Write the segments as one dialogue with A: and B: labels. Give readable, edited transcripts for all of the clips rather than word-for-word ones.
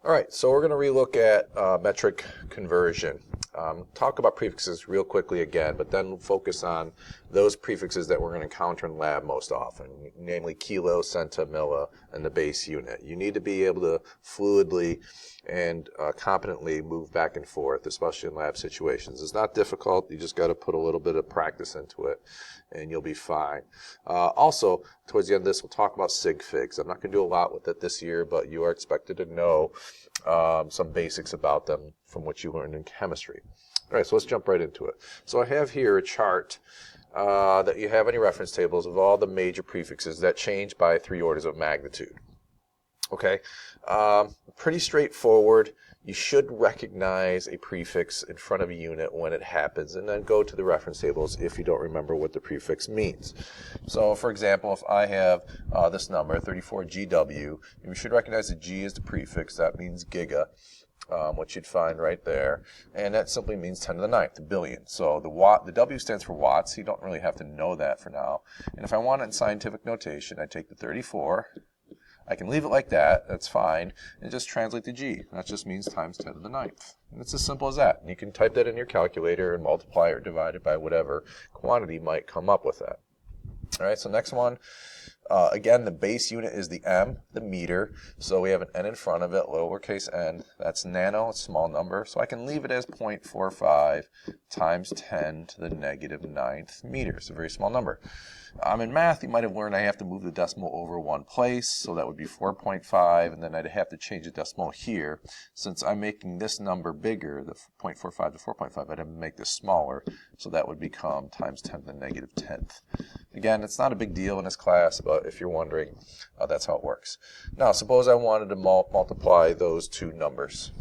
A: All right, so we're going to relook at metric conversion. Talk about prefixes real quickly again, but then focus on those prefixes that we're going to encounter in lab most often, namely kilo, centa, milli, and the base unit. You need to be able to fluidly and competently move back and forth, especially in lab situations. It's not difficult. You just got to put a little bit of practice into it, and you'll be fine. Also, towards the end of this, we'll talk about sig figs. I'm not going to do a lot with it this year, but you are expected to know some basics about them from what you learned in chemistry. All right, so let's jump right into it. So I have here a chart that you have in your reference tables of all the major prefixes that change by 3 orders of magnitude. Okay, pretty straightforward. You should recognize a prefix in front of a unit when it happens, and then go to the reference tables if you don't remember what the prefix means. So, for example, if I have this number, 34GW, you should recognize the G as the prefix. That means giga, which you'd find right there. And that simply means 10 to the 9th, billion. So the W stands for watts. You don't really have to know that for now. And if I want it in scientific notation, I take the 34. I can leave it like that, that's fine, and just translate the G. That just means times 10 to the 9th. And it's as simple as that. And you can type that in your calculator and multiply or divide it by whatever quantity might come up with that. All right, so next one. Again, the base unit is the M, the meter. So we have an N in front of it, lowercase n. That's nano, a small number. So I can leave it as 0.45 times 10 to the negative 9th meters, a very small number. In math, you might have learned I have to move the decimal over one place, so that would be 4.5, and then I'd have to change the decimal here. Since I'm making this number bigger, the 0.45 to 4.5, I'd have to make this smaller, so that would become times 10 to the negative 10th. Again, it's not a big deal in this class, but if you're wondering, that's how it works. Now, suppose I wanted to multiply those two numbers.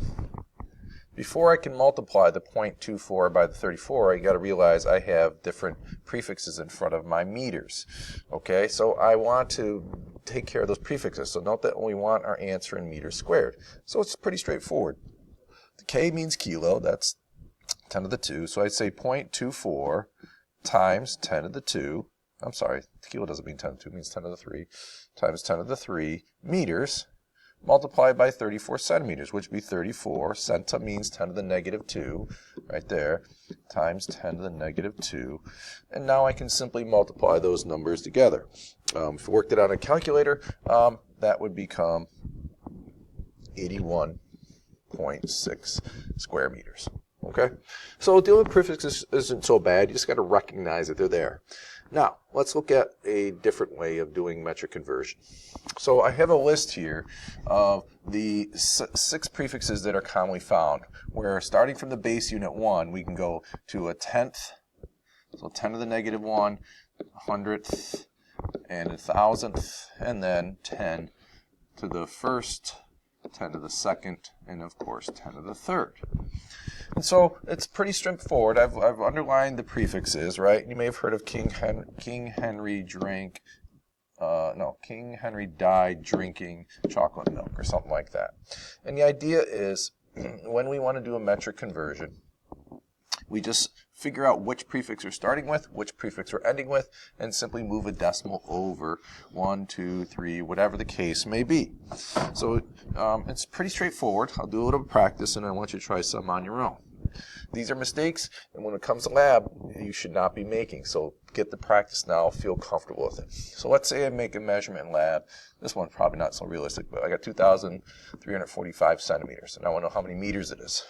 A: Before I can multiply the 0.24 by the 34, I got to realize I have different prefixes in front of my meters. Okay, so I want to take care of those prefixes. So note that we want our answer in meters squared. So it's pretty straightforward. The K means kilo, that's 10 to the 2. So I'd say 0.24 times 10 to the 2. I'm sorry, kilo doesn't mean 10 to the 2, it means 10 to the 3, times 10 to the 3 meters, multiplied by 34 centimeters, which would be 34. Centa means 10 to the negative 2, right there, times 10 to the negative 2. And now I can simply multiply those numbers together. If I worked it out on a calculator, that would become 81.6 square meters. Okay? So dealing with prefixes isn't so bad. You just got to recognize that they're there. Now, let's look at a different way of doing metric conversion. So I have a list here of the 6 prefixes that are commonly found, where starting from the base unit 1, we can go to a tenth, so 10 to the negative 1, hundredth, and a thousandth, and then 10 to the first, 10 to the second, and of course 10 to the third. And so it's pretty straightforward. I've underlined the prefixes, right? You may have heard of King Henry died drinking chocolate milk or something like that. And the idea is when we want to do a metric conversion, we just figure out which prefix we're starting with, which prefix we're ending with, and simply move a decimal over 1, 2, 3, whatever the case may be. So it's pretty straightforward. I'll do a little practice, and I want you to try some on your own. These are mistakes, and when it comes to lab, you should not be making. So get the practice now, feel comfortable with it. So let's say I make a measurement in lab. This one's probably not so realistic, but I got 2,345 centimeters, and I want to know how many meters it is.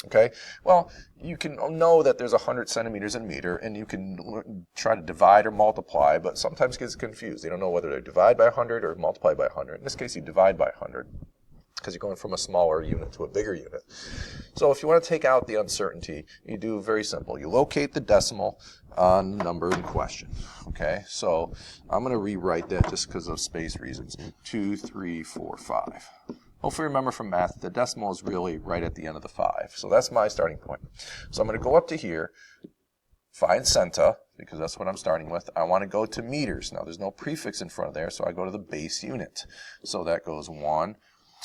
A: Okay, well, you can know that there's 100 centimeters in a meter, and you can try to divide or multiply, but sometimes kids get confused. They don't know whether to divide by 100 or multiply by 100. In this case, you divide by 100, because you're going from a smaller unit to a bigger unit. So if you want to take out the uncertainty, you do very simple. You locate the decimal on the number in question. Okay, so I'm going to rewrite that just because of space reasons. 2, 3, 4, 5. Hopefully remember from math, the decimal is really right at the end of the 5. So that's my starting point. So I'm going to go up to here, find centa, because that's what I'm starting with. I want to go to meters. Now there's no prefix in front of there, so I go to the base unit. So that goes 1,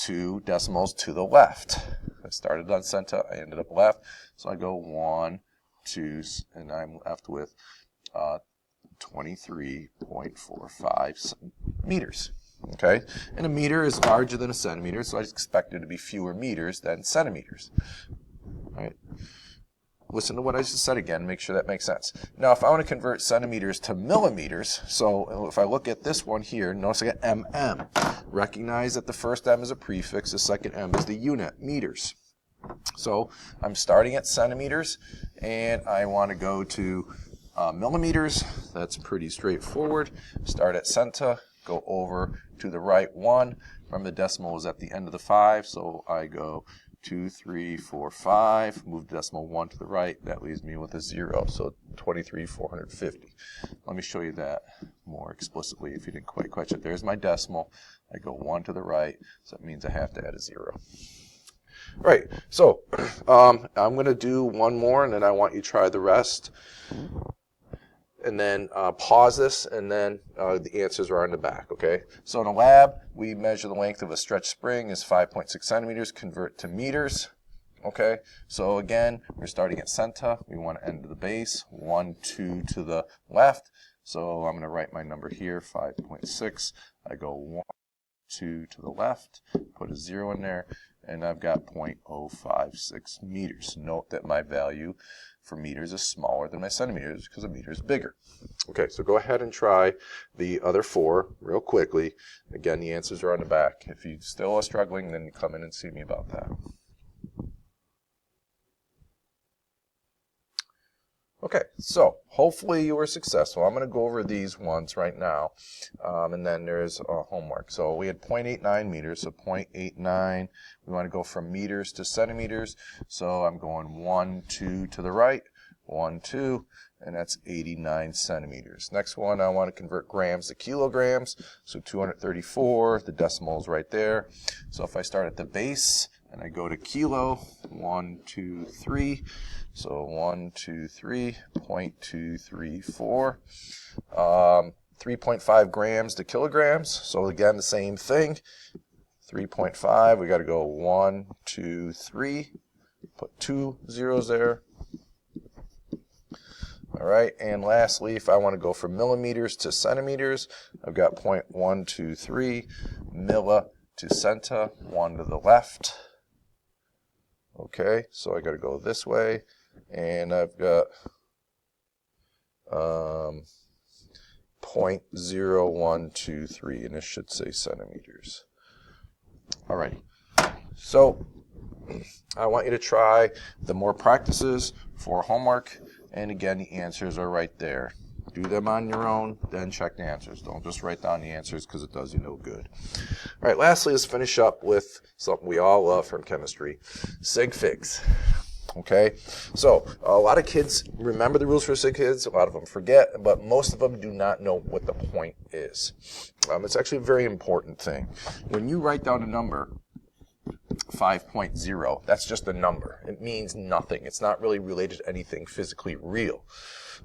A: 2 decimals to the left. I started on centa, I ended up left. So I go 1, 2, and I'm left with 23.45 meters. Okay, and a meter is larger than a centimeter, so I expect there to be fewer meters than centimeters. All right. Listen to what I just said again, make sure that makes sense. Now, if I want to convert centimeters to millimeters, so if I look at this one here, notice I got mm. Recognize that the first m is a prefix, the second m is the unit, meters. So I'm starting at centimeters, and I want to go to millimeters. That's pretty straightforward. Start at centa, go over to the right 1. Remember the decimal is at the end of the 5, so I go 2, 3, 4, 5, move the decimal 1 to the right, that leaves me with a 0, so 23,450. Let me show you that more explicitly if you didn't quite catch it. There's my decimal, I go 1 to the right, so that means I have to add a 0. Right, so I'm going to do one more, and then I want you to try the rest. And then pause this, and then the answers are on the back, okay? So in a lab, we measure the length of a stretched spring is 5.6 centimeters, convert to meters, okay? So again, we're starting at centa. We want to end to the base, 1, 2 to the left. So I'm going to write my number here, 5.6. I go 1, 2 to the left, put a 0 in there, and I've got 0.056 meters. Note that my value for meters is smaller than my centimeters because a meter is bigger. Okay, so go ahead and try the other 4 real quickly. Again, the answers are on the back. If you still are struggling, then come in and see me about that. Okay, so hopefully you were successful. I'm going to go over these ones right now, and then there's homework. So we had 0.89 meters, so 0.89. We want to go from meters to centimeters, so I'm going 1, 2 to the right, 1, 2, and that's 89 centimeters. Next one, I want to convert grams to kilograms, so 234, the decimal is right there. So if I start at the base, and I go to kilo, 1, 2, 3. So 1, 2, 3, 0.234. 3.5 grams to kilograms. So again, the same thing. 3.5, we got to go 1, 2, 3. Put 2 zeros there. All right, and lastly, if I want to go from millimeters to centimeters, I've got 0.123 milli to centa, 1 to the left. Okay, so I got to go this way, and I've got 0.0123, and this should say centimeters. Alrighty, so I want you to try the more practices for homework, and again, the answers are right there. Do them on your own, then check the answers. Don't just write down the answers because it does you no good. All right, lastly, let's finish up with something we all love from chemistry, sig figs. Okay, so a lot of kids remember the rules for sig figs, a lot of them forget, but most of them do not know what the point is. It's actually a very important thing. When you write down a number, 5.0, that's just a number. It means nothing. It's not really related to anything physically real.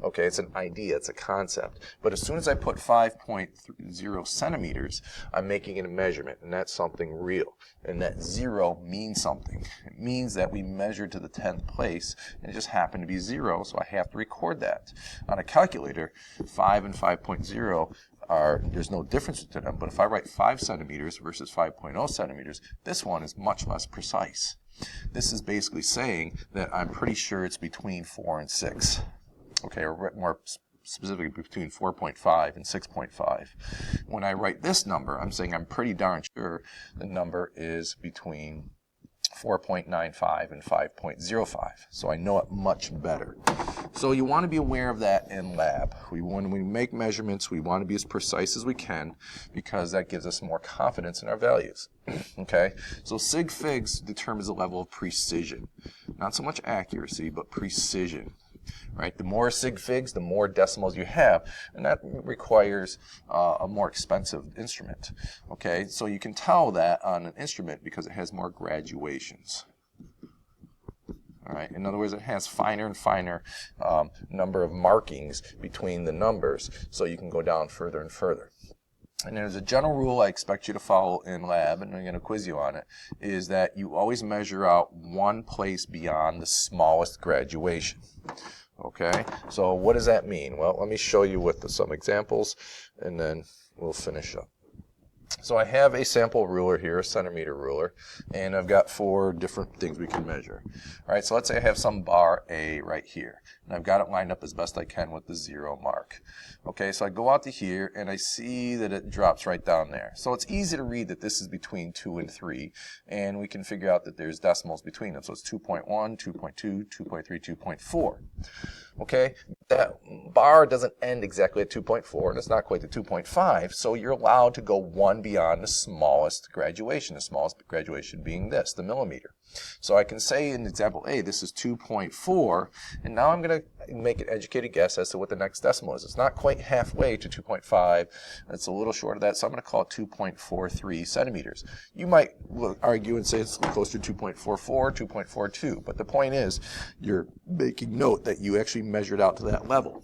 A: Okay, it's an idea, it's a concept. But as soon as I put 5.0 centimeters, I'm making it a measurement, and that's something real. And that 0 means something. It means that we measured to the 10th place, and it just happened to be 0, so I have to record that. On a calculator, 5 and 5.0 there's no difference between them, but if I write 5 centimeters versus 5.0 centimeters, this one is much less precise. This is basically saying that I'm pretty sure it's between 4 and 6. Okay, or more specifically between 4.5 and 6.5. When I write this number, I'm saying I'm pretty darn sure the number is between 4.95 and 5.05. So I know it much better. So you want to be aware of that in lab. When we make measurements, we want to be as precise as we can because that gives us more confidence in our values. Okay, so sig figs determines the level of precision. Not so much accuracy, but precision. Right? The more sig figs, the more decimals you have, and that requires a more expensive instrument. Okay, so you can tell that on an instrument because it has more graduations. All right. In other words, it has finer and finer number of markings between the numbers, so you can go down further and further. And there's a general rule I expect you to follow in lab, and I'm going to quiz you on it, is that you always measure out one place beyond the smallest graduation. Okay, so what does that mean? Well, let me show you with some examples, and then we'll finish up. So I have a sample ruler here, a centimeter ruler, and I've got 4 different things we can measure. All right, so let's say I have some bar A right here, and I've got it lined up as best I can with the 0 mark. Okay, so I go out to here, and I see that it drops right down there. So it's easy to read that this is between 2 and 3, and we can figure out that there's decimals between them. So it's 2.1, 2.2, 2.3, 2.4. Okay, that bar doesn't end exactly at 2.4, and it's not quite the 2.5, so you're allowed to go 1 beyond the smallest graduation being this, the millimeter. So I can say in example A, this is 2.4, and now I'm going to make an educated guess as to what the next decimal is. It's not quite halfway to 2.5, it's a little short of that, so I'm going to call it 2.43 centimeters. You might argue and say it's closer to 2.44, 2.42, but the point is you're making note that you actually measured out to that level.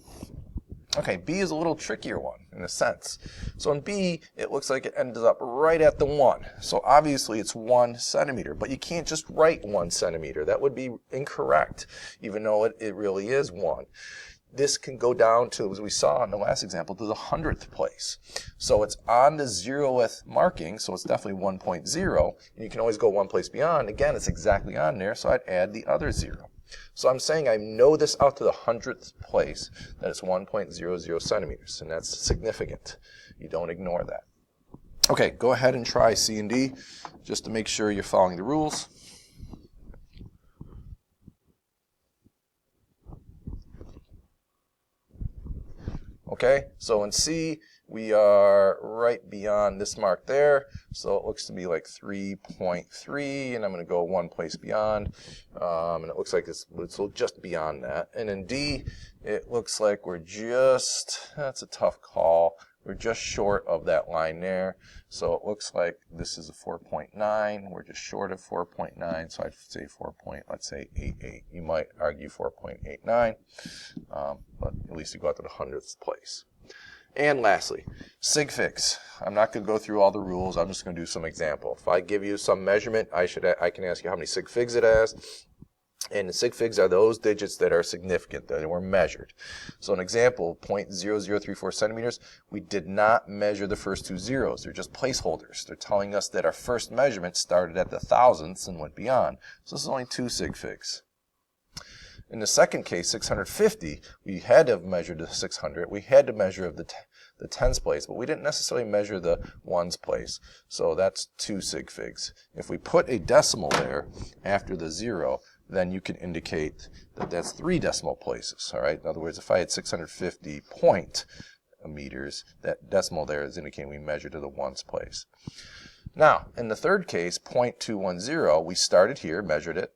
A: Okay, B is a little trickier one in a sense. So in B, it looks like it ends up right at the 1. So obviously it's 1 centimeter, but you can't just write 1 centimeter. That would be incorrect, even though it really is 1. This can go down to, as we saw in the last example, to the 100th place. So it's on the 0th marking, so it's definitely 1.0, and you can always go 1 place beyond. Again, it's exactly on there, so I'd add the other 0. So I'm saying I know this out to the 100th place, that it's 1.00 centimeters, and that's significant. You don't ignore that. Okay, go ahead and try C and D, just to make sure you're following the rules. Okay, so in C, we are right beyond this mark there, so it looks to be like 3.3, and I'm going to go 1 place beyond, and it looks like it's just beyond that. And in D, it looks like we're just, that's a tough call, we're just short of that line there, so it looks like this is a 4.9, we're just short of 4.9, so I'd say let's say 88. You might argue 4.89, but at least you go out to the 100th place. And lastly, sig figs. I'm not going to go through all the rules. I'm just going to do some example. If I give you some measurement, I can ask you how many sig figs it has. And the sig figs are those digits that are significant, that were measured. So an example, 0.0034 centimeters, we did not measure the first 2 zeros. They're just placeholders. They're telling us that our first measurement started at the thousandths and went beyond. So this is only 2 sig figs. In the second case, 650, we had to have measured the 600. We had to measure the tens place, but we didn't necessarily measure the ones place. So that's 2 sig figs. If we put a decimal there after the 0, then you can indicate that that's 3 decimal places. All right. In other words, if I had 650 point meters, that decimal there is indicating we measured to the ones place. Now, in the third case, 0.210, we started here, measured it,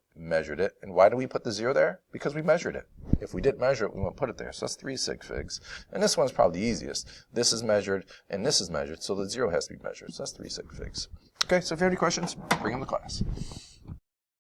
A: and why do we put the 0 there? Because we measured it. If we didn't measure it, we won't put it there. So that's 3 sig figs. And this one's probably the easiest. This is measured, and this is measured, so the 0 has to be measured. So that's 3 sig figs. Okay, so if you have any questions, bring them to class.